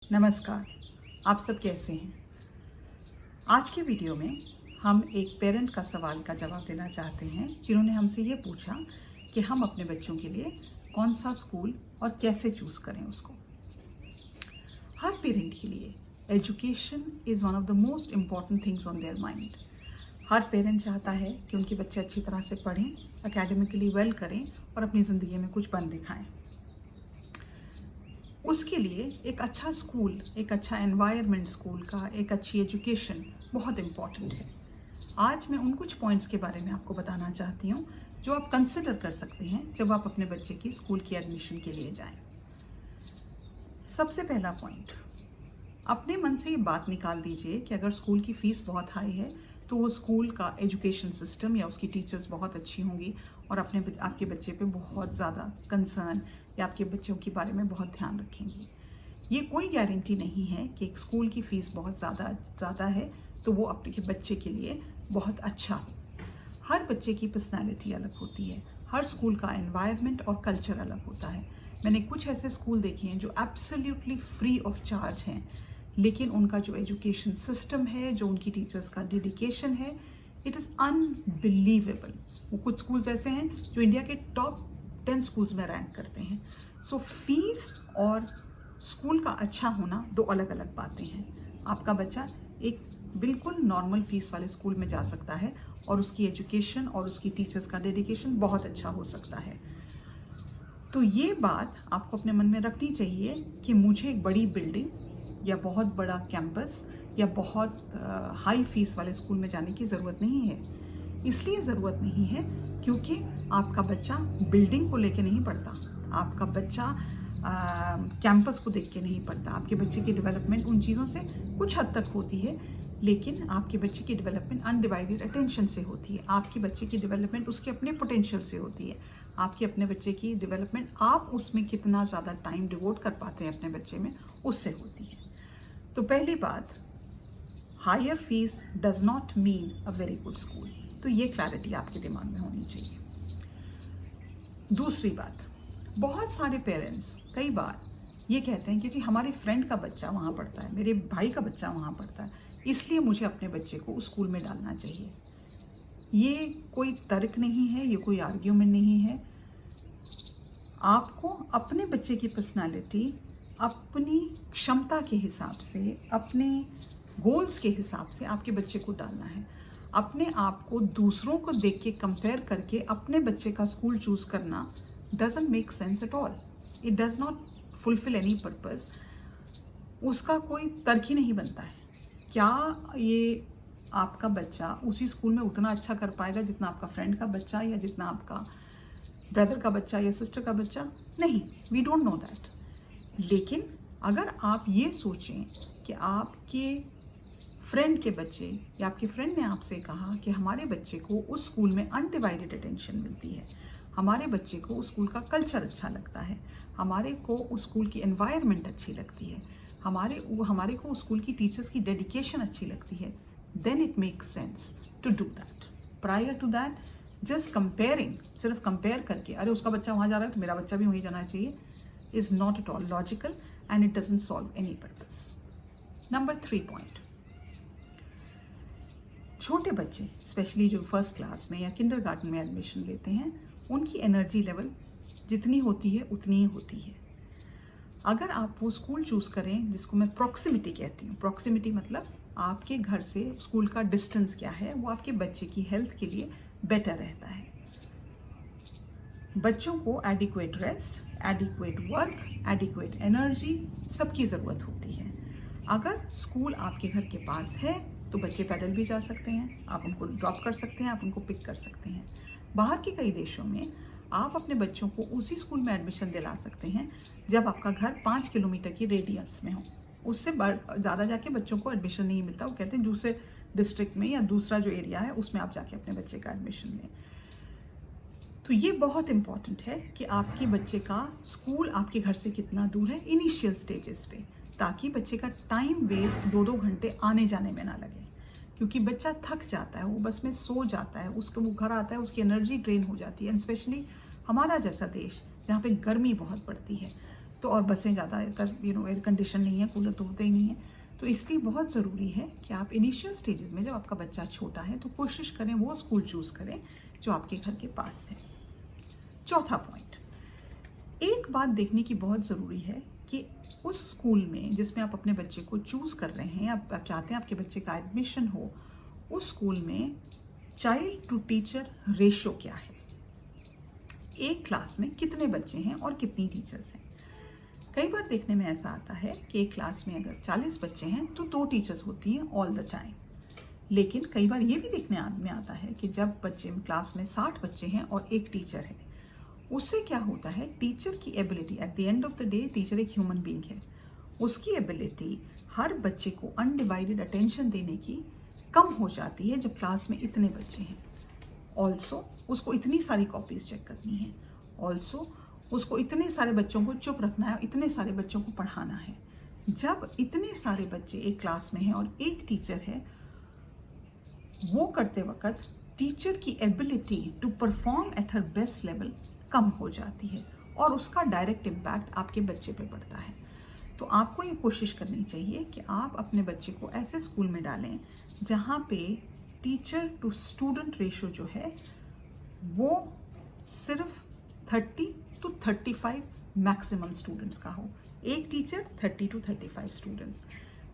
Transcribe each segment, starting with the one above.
नमस्कार, आप सब कैसे हैं? आज के वीडियो में हम एक पेरेंट का सवाल का जवाब देना चाहते हैं जिन्होंने हमसे ये पूछा कि हम अपने बच्चों के लिए कौन सा स्कूल और कैसे चूज़ करें उसको। हर पेरेंट के लिए education is one of the most important things on their mind. Her parent चाहता है कि उनके बच्चे अच्छी तरह से पढ़ें, एकेडमिकली वेल करें और अपनी ज़िंदगी में कुछ बन दिखाएं। उसके लिए एक अच्छा स्कूल, एक अच्छा एनवायरनमेंट स्कूल का, एक अच्छी एजुकेशन बहुत इम्पॉर्टेंट है। आज मैं उन कुछ पॉइंट्स के बारे में आपको बताना चाहती हूँ जो आप कंसिडर कर सकते हैं जब आप अपने बच्चे की स्कूल की एडमिशन के लिए जाएं। सबसे पहला पॉइंट, अपने मन से ये बात निकाल दीजिए कि अगर स्कूल की फ़ीस बहुत हाई है तो वो स्कूल का एजुकेशन सिस्टम या उसकी टीचर्स बहुत अच्छी होंगी और आपके बच्चे पे बहुत ज़्यादा कंसर्न या आपके बच्चों के बारे में बहुत ध्यान रखेंगी। ये कोई गारंटी नहीं है कि एक स्कूल की फ़ीस बहुत ज़्यादा है तो वो आपके बच्चे के लिए बहुत अच्छा हो। हर बच्चे की पर्सनैलिटी अलग होती है, हर स्कूल का एनवायरनमेंट और कल्चर अलग होता है। मैंने कुछ ऐसे स्कूल देखे हैं जो एब्सोल्युटली फ्री ऑफ चार्ज हैं, लेकिन उनका जो एजुकेशन सिस्टम है, जो उनकी टीचर्स का डेडिकेशन है, इट इज़ अनबिलीवेबल। वो कुछ स्कूल्स ऐसे हैं जो इंडिया के टॉप 10 स्कूल्स में रैंक करते हैं। सो फीस और स्कूल का अच्छा होना दो अलग अलग बातें हैं। आपका बच्चा एक बिल्कुल नॉर्मल फीस वाले स्कूल में जा सकता है और उसकी एजुकेशन और उसकी टीचर्स का डेडिकेशन बहुत अच्छा हो सकता है। तो ये बात आपको अपने मन में रखनी चाहिए कि मुझे एक बड़ी बिल्डिंग या बहुत बड़ा कैंपस या बहुत हाई फीस वाले स्कूल में जाने की ज़रूरत नहीं है। इसलिए ज़रूरत नहीं है क्योंकि आपका बच्चा बिल्डिंग को लेके नहीं पढ़ता, आपका बच्चा कैंपस को देख के नहीं पढ़ता। आपके बच्चे की डेवलपमेंट उन चीज़ों से कुछ हद तक होती है, लेकिन आपके बच्चे की डेवलपमेंट अनडिवाइडेड अटेंशन से होती है। आपके बच्चे की डेवलपमेंट उसके अपने पोटेंशियल से होती है। आपके अपने बच्चे की डेवलपमेंट आप उसमें कितना ज़्यादा टाइम डिवोट कर पाते हैं अपने बच्चे में, उससे होती है। तो पहली बात, higher fees does not mean a very good school. तो ये क्लैरिटी आपके दिमाग में होनी चाहिए। दूसरी बात, बहुत सारे पेरेंट्स कई बार ये कहते हैं कि जी हमारे फ्रेंड का बच्चा वहाँ पढ़ता है, मेरे भाई का बच्चा वहाँ पढ़ता है, इसलिए मुझे अपने बच्चे को उस स्कूल में डालना चाहिए। ये कोई तर्क नहीं है, ये कोई आर्ग्यूमेंट नहीं है। आपको अपने बच्चे की पर्सनालिटी, अपनी क्षमता के हिसाब से, अपने गोल्स के हिसाब से आपके बच्चे को डालना है। अपने आप को दूसरों को देख के कंपेयर करके अपने बच्चे का स्कूल चूज़ करना doesn't make sense at all. It does not fulfil any purpose. उसका कोई तर्क ही नहीं बनता है। क्या ये आपका बच्चा उसी स्कूल में उतना अच्छा कर पाएगा जितना आपका फ्रेंड का बच्चा या जितना आपका ब्रदर का बच्चा या सिस्टर का बच्चा? नहीं, वी डोंट नो दैट। लेकिन अगर आप ये सोचें कि आपके फ्रेंड के बच्चे या आपके फ्रेंड ने आपसे कहा कि हमारे बच्चे को उस स्कूल में अनडिवाइडेड अटेंशन मिलती है, हमारे बच्चे को उस स्कूल का कल्चर अच्छा लगता है, हमारे को उस स्कूल की एनवायरनमेंट अच्छी लगती है, हमारे को उस स्कूल की टीचर्स की डेडिकेशन अच्छी लगती है, then it makes sense to do that. Prior to that, just comparing, सिर्फ कंपेयर करके अरे उसका बच्चा वहाँ जा रहा है तो मेरा बच्चा भी वहीं जाना चाहिए, is not at all logical and it doesn't solve any purpose. Number 3 point, छोटे बच्चे स्पेशली जो फर्स्ट क्लास में या किंडरगार्टन में एडमिशन लेते हैं, उनकी एनर्जी लेवल जितनी होती है उतनी ही होती है। अगर आप वो स्कूल चूज़ करें जिसको मैं प्रॉक्सिमिटी कहती हूँ, प्रॉक्सिमिटी मतलब आपके घर से स्कूल का डिस्टेंस क्या है, वो आपके बच्चे की हेल्थ के लिए बेटर रहता है। बच्चों को adequate rest, adequate work, adequate energy सबकी ज़रूरत होती है। अगर स्कूल आपके घर के पास है तो बच्चे पैदल भी जा सकते हैं, आप उनको ड्रॉप कर सकते हैं, आप उनको पिक कर सकते हैं। बाहर के कई देशों में आप अपने बच्चों को उसी स्कूल में एडमिशन दिला सकते हैं जब आपका घर 5 किलोमीटर की रेडियस में हो। उससे ज़्यादा जाके बच्चों को एडमिशन नहीं मिलता। वो कहते हैं दूसरे डिस्ट्रिक्ट में या दूसरा जो एरिया है उसमें आप जाके अपने बच्चे का एडमिशन लें। तो ये बहुत इम्पॉर्टेंट है कि आपके बच्चे का स्कूल आपके घर से कितना दूर है इनिशियल स्टेजेस पे, ताकि बच्चे का टाइम वेस्ट 2-2 घंटे आने जाने में ना लगे। क्योंकि बच्चा थक जाता है, वो बस में सो जाता है, उसको वो घर आता है, उसकी एनर्जी ड्रेन हो जाती है। एंड स्पेशली हमारा जैसा देश जहाँ पे गर्मी बहुत पड़ती है, तो और बसें ज़्यादातर एयर कंडीशन नहीं है, कूलर तो होते ही नहीं है। तो इसलिए बहुत ज़रूरी है कि आप इनिशियल स्टेजेस में, जब आपका बच्चा छोटा है, तो कोशिश करें वो स्कूल चूज़ करें जो आपके घर के पास है। चौथा पॉइंट, एक बात देखने की बहुत ज़रूरी है कि उस स्कूल में जिसमें आप अपने बच्चे को चूज़ कर रहे हैं, आप चाहते हैं आपके बच्चे का एडमिशन हो, उस स्कूल में चाइल्ड टू टीचर रेशो क्या है, एक क्लास में कितने बच्चे हैं और कितनी टीचर्स हैं। कई बार देखने में ऐसा आता है कि एक क्लास में अगर 40 बच्चे हैं तो 2 टीचर्स होती हैं ऑल द टाइम। लेकिन कई बार ये भी देखने में आता है कि जब क्लास में 60 बच्चे हैं और एक टीचर है, उससे क्या होता है, टीचर की ability, at the end of the day teacher एक ह्यूमन बीइंग है, उसकी एबिलिटी हर बच्चे को अनडिवाइडेड अटेंशन देने की कम हो जाती है जब क्लास में इतने बच्चे हैं। ऑल्सो उसको इतनी सारी कॉपीज चेक करनी है, ऑल्सो उसको इतने सारे बच्चों को चुप रखना है, इतने सारे बच्चों को पढ़ाना है। जब इतने सारे बच्चे एक क्लास में हैं और एक टीचर है, वो करते वक्त टीचर की ability to perform at her best level कम हो जाती है और उसका डायरेक्ट इम्पैक्ट आपके बच्चे पे पड़ता है। तो आपको ये कोशिश करनी चाहिए कि आप अपने बच्चे को ऐसे स्कूल में डालें जहाँ पे टीचर टू स्टूडेंट रेशो जो है वो सिर्फ 30 to 35 मैक्सिमम स्टूडेंट्स का हो, एक टीचर 30 to 35 स्टूडेंट्स।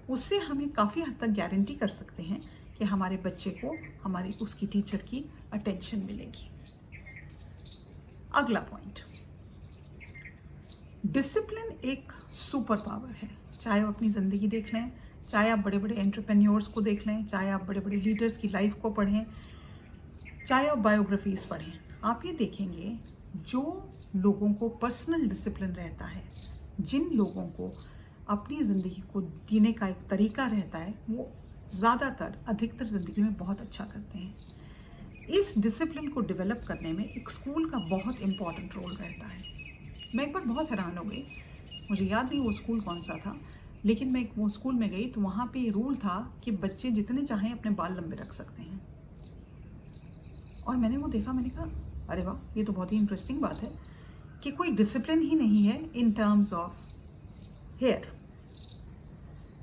उससे हमें काफ़ी हद तक गारंटी कर सकते हैं कि हमारे बच्चे को हमारी उसकी टीचर की अटेंशन मिलेगी। अगला पॉइंट, डिसिप्लिन एक सुपर पावर है। चाहे आप अपनी ज़िंदगी देख लें, चाहे आप बड़े बड़े एंटरप्रेन्योर्स को देख लें, चाहे आप बड़े बड़े लीडर्स की लाइफ को पढ़ें, चाहे आप बायोग्राफीज़ पढ़ें, आप ये देखेंगे जो लोगों को पर्सनल डिसिप्लिन रहता है, जिन लोगों को अपनी ज़िंदगी को जीने का एक तरीका रहता है, वो ज़्यादातर अधिकतर ज़िंदगी में बहुत अच्छा करते हैं। इस डिसिप्लिन को डेवलप करने में एक स्कूल का बहुत इम्पॉर्टेंट रोल रहता है। मैं एक बार बहुत हैरान हो गई, मुझे याद नहीं वो स्कूल कौन सा था, लेकिन मैं वो स्कूल में गई तो वहाँ पे ये रूल था कि बच्चे जितने चाहें अपने बाल लंबे रख सकते हैं। और मैंने वो देखा, मैंने कहा अरे वाह, ये तो बहुत ही इंटरेस्टिंग बात है कि कोई डिसिप्लिन ही नहीं है इन टर्म्स ऑफ हेयर।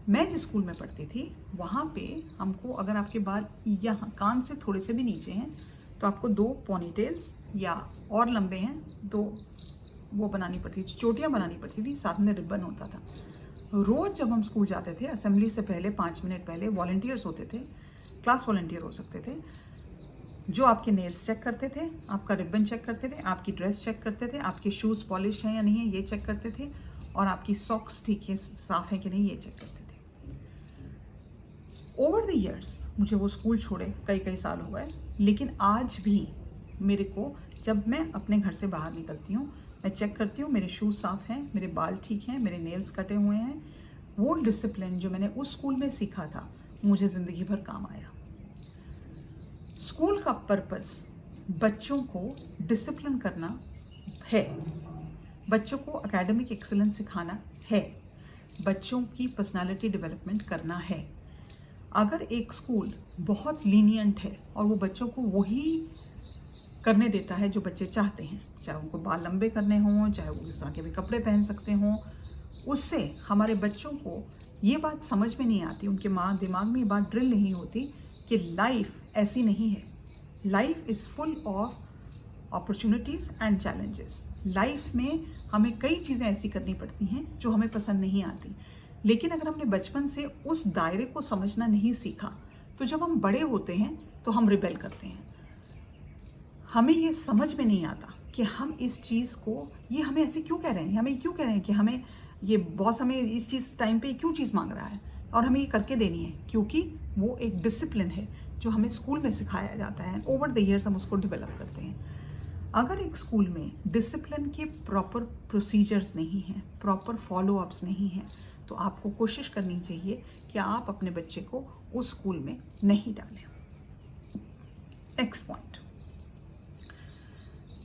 मैं जिस स्कूल में पढ़ती थी वहाँ पे हमको, अगर आपके बाल यहाँ कान से थोड़े से भी नीचे हैं तो आपको 2 पोनीटेल्स या और लंबे हैं 2 वो बनानी पड़ती थी, चोटियाँ बनानी पड़ती थी, साथ में रिबन होता था। रोज़ जब हम स्कूल जाते थे, असेंबली से पहले 5 मिनट पहले वॉलंटियर्स होते थे, क्लास वॉलंटियर हो सकते थे, जो आपके नेल्स चेक करते थे, आपका रिबन चेक करते थे, आपकी ड्रेस चेक करते थे, आपके शूज़ पॉलिश हैं या नहीं है ये चेक करते थे, और आपकी सॉक्स ठीक है, साफ़ है कि नहीं ये चेक करते थे। ओवर द ईयर्स मुझे वो स्कूल छोड़े कई साल हो गए, लेकिन आज भी मेरे को जब मैं अपने घर से बाहर निकलती हूँ, मैं चेक करती हूँ मेरे शूज़ साफ़ हैं, मेरे बाल ठीक हैं, मेरे नेल्स कटे हुए हैं। वो डिसिप्लिन जो मैंने उस स्कूल में सीखा था मुझे ज़िंदगी भर काम आया। स्कूल का पर्पस बच्चों को डिसिप्लिन करना है, बच्चों को एकेडमिक एक्सीलेंस सिखाना है, बच्चों की पर्सनालिटी डेवलपमेंट करना है। अगर एक स्कूल बहुत लीनियंट है और वो बच्चों को वही करने देता है जो बच्चे चाहते हैं, चाहे उनको बाल लंबे करने हों, चाहे वो इस तरह के भी कपड़े पहन सकते हों, उससे हमारे बच्चों को ये बात समझ में नहीं आती, उनके दिमाग में ये बात ड्रिल नहीं होती कि लाइफ ऐसी नहीं है। Life is full of opportunities and challenges. Life में हमें कई चीज़ें ऐसी करनी पड़ती हैं जो हमें पसंद नहीं आती, लेकिन अगर हमने बचपन से उस दायरे को समझना नहीं सीखा तो जब हम बड़े होते हैं तो हम रिबेल करते हैं। हमें ये समझ में नहीं आता कि हम इस चीज़ को, ये हमें ऐसे क्यों कह रहे हैं, हमें क्यों कह रहे हैं कि हमें ये बॉस हमें इस चीज़ टाइम पे क्यों चीज़ मांग रहा है और हमें ये करके देनी है, क्योंकि वो एक डिसिप्लिन है जो हमें स्कूल में सिखाया जाता है। ओवर द ईयर्स हम उसको डेवलप करते हैं। अगर एक स्कूल में डिसिप्लिन के प्रॉपर प्रोसीजर्स नहीं हैं, प्रॉपर फॉलोअप्स नहीं हैं, तो आपको कोशिश करनी चाहिए कि आप अपने बच्चे को उस स्कूल में नहीं डालें। नेक्स्ट पॉइंट,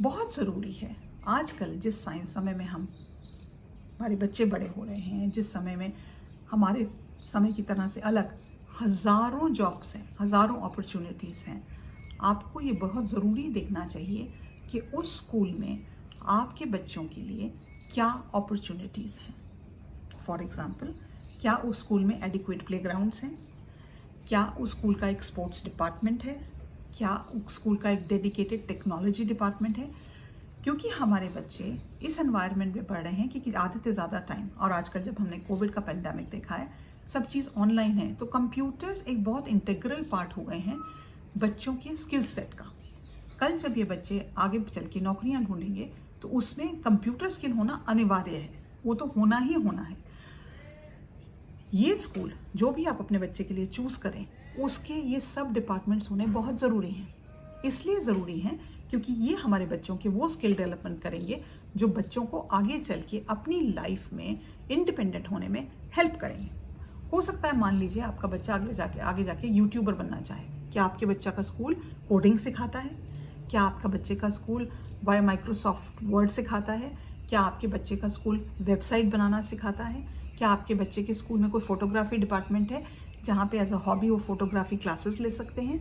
बहुत ज़रूरी है आजकल जिस समय में हमारे बच्चे बड़े हो रहे हैं, जिस समय में हमारे समय की तरह से अलग हज़ारों जॉब्स हैं, हज़ारों अपॉर्चुनिटीज़ हैं, आपको ये बहुत ज़रूरी देखना चाहिए कि उस स्कूल में आपके बच्चों के लिए क्या अपॉर्चुनिटीज़ हैं। फॉर एग्ज़ाम्पल, क्या उस स्कूल में एडिक्वेट प्लेग्राउंड्स हैं, क्या उस स्कूल का एक स्पोर्ट्स डिपार्टमेंट है, क्या उस स्कूल का एक डेडिकेटेड टेक्नोलॉजी डिपार्टमेंट है। क्योंकि हमारे बच्चे इस एनवायरनमेंट में पढ़ रहे हैं कि आधे से ज़्यादा टाइम, और आजकल जब हमने कोविड का पेंडेमिक देखा है, सब चीज़ ऑनलाइन है, तो कंप्यूटर्स एक बहुत इंटीग्रल पार्ट हो गए हैं बच्चों के स्किल सेट का। कल जब ये बच्चे आगे चल के नौकरियां ढूंढेंगे तो उसमें कंप्यूटर स्किल होना अनिवार्य है, वो तो होना ही होना है। ये स्कूल जो भी आप अपने बच्चे के लिए चूज करें, उसके ये सब डिपार्टमेंट्स होने बहुत ज़रूरी हैं। इसलिए ज़रूरी हैं क्योंकि ये हमारे बच्चों के वो स्किल डेवलपमेंट करेंगे जो बच्चों को आगे चल के अपनी लाइफ में इंडिपेंडेंट होने में हेल्प करेंगे। हो सकता है, मान लीजिए आपका बच्चा आगे जाके यूट्यूबर बनना चाहे। क्या आपके बच्चा का स्कूल कोडिंग सिखाता है? क्या आपका बच्चे का स्कूल बाय माइक्रोसॉफ्ट वर्ड सिखाता है? क्या आपके बच्चे का स्कूल वेबसाइट बनाना सिखाता है? क्या आपके बच्चे के स्कूल में कोई फोटोग्राफी डिपार्टमेंट है जहाँ पे एज अ हॉबी वो फोटोग्राफी क्लासेस ले सकते हैं?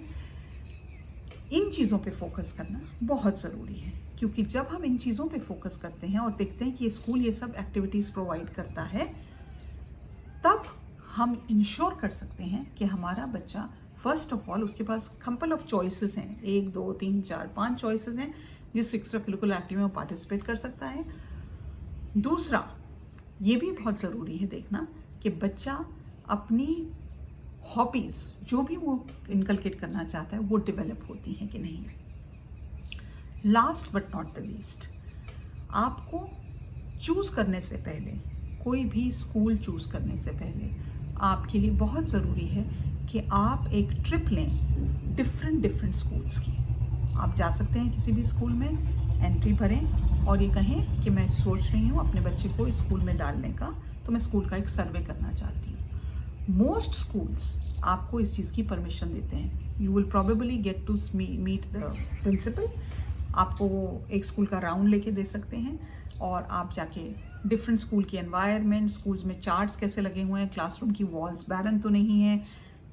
इन चीज़ों पे फोकस करना बहुत ज़रूरी है, क्योंकि जब हम इन चीज़ों पे फोकस करते हैं और देखते हैं कि ये स्कूल ये सब एक्टिविटीज़ प्रोवाइड करता है, तब हम इंश्योर कर सकते हैं कि हमारा बच्चा, फर्स्ट ऑफ ऑल, उसके पास कंपल ऑफ चॉइसेस हैं, 1 2 3 4 5 चॉइसेस हैं जिस एक्स्ट्रा करिकुलर एक्टिविटी में पार्टिसिपेट कर सकता है। दूसरा, ये भी बहुत ज़रूरी है देखना कि बच्चा अपनी हॉबीज़ जो भी वो इनकलकेट करना चाहता है वो डेवलप होती हैं कि नहीं। Last but not the least, आपको चूज़ करने से पहले, कोई भी स्कूल चूज़ करने से पहले, आपके लिए बहुत ज़रूरी है कि आप एक ट्रिप लें डिफरेंट स्कूल्स की। आप जा सकते हैं किसी भी स्कूल में, एंट्री भरें और ये कहें कि मैं सोच रही हूँ अपने बच्चे को इस स्कूल में डालने का, तो मैं स्कूल का एक सर्वे करना चाहती हूँ। मोस्ट स्कूल्स आपको इस चीज़ की परमिशन देते हैं। You will probably get to meet the principal. आपको वो एक स्कूल का राउंड लेके दे सकते हैं और आप जाके डिफरेंट स्कूल की एनवायरनमेंट, स्कूल्स में चार्ट्स कैसे लगे हुए हैं, क्लासरूम की वॉल्स बैरन तो नहीं है,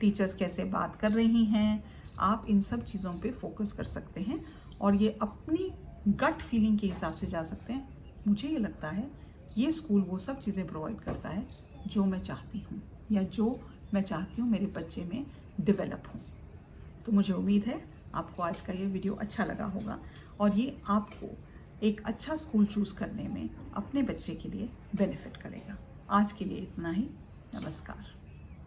टीचर्स कैसे बात कर रही हैं, आप इन सब चीज़ों पे फोकस कर सकते हैं और ये अपनी गट फीलिंग के हिसाब से जा सकते हैं। मुझे ये लगता है ये स्कूल वो सब चीज़ें प्रोवाइड करता है जो मैं चाहती हूँ या जो मैं चाहती हूँ मेरे बच्चे में डेवलप हो। तो मुझे उम्मीद है आपको आज का ये वीडियो अच्छा लगा होगा और ये आपको एक अच्छा स्कूल चूज़ करने में अपने बच्चे के लिए बेनिफिट करेगा। आज के लिए इतना ही। नमस्कार।